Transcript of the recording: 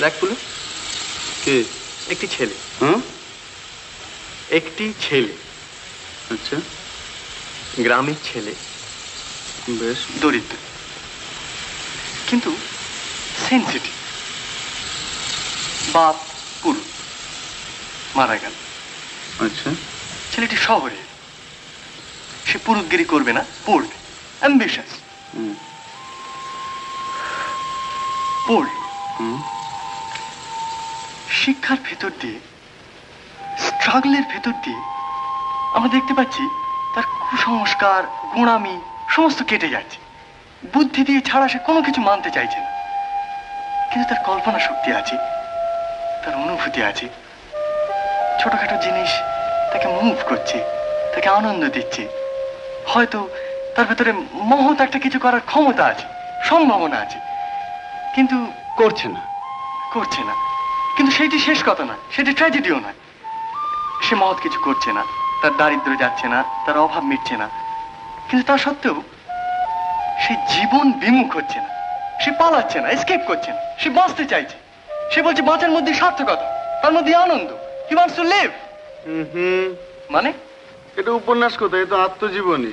দেখ পুলু, কে? একটি ছেলে। হ্যাঁ, একটি ছেলে, আচ্ছা, গ্রামের ছেলে, বেশ। দরিদ্র কিন্তু সেনসিটিভ। বাপ পুরু মারা গেল। আচ্ছা, ছেলেটি শহরে, সে পুরুতগিরি করবে না, পড়বে, অ্যাম্বিশাস। পড়ল, শিক্ষার ভেতর দিয়ে, স্ট্রাগলের ভেতর দিয়ে আমরা দেখতে পাচ্ছি তার কুসংস্কার, গোঁড়ামি সমস্ত কেটে যাচ্ছে। বুদ্ধি দিয়ে ছাড়া সে কোনো কিছু মানতে চাইছে না, কিন্তু তার কল্পনা শক্তি আছে, তার অনুভূতি আছে। ছোটখাটো জিনিস তাকে মুভ করছে, তাকে আনন্দ দিচ্ছে। হয়তো তার ভেতরে মহৎ একটা কিছু করার ক্ষমতা আছে, সম্ভাবনা আছে, কিন্তু করছে না। করছে না। কিন্তু সেইটি শেষ কথা না, সেটি ট্র্যাজেডিও নয়। সে মহৎ কিছু করছে না, তার দারিদ্র যাচ্ছে না, তার অভাব মিটছে না, কিন্তু তা সত্ত্বেও সে জীবন বিমুখ হচ্ছে না, সে পালাচ্ছে না, এসকেপ করছে না, সে বাঁচতে চাইছে। সে বলছে বাঁচার মধ্যে সার্থকতা, তার মধ্যে আনন্দ। He wants to live. মানে এটা উপন্যাস কোথায়? এ তো আত্মজীবনী।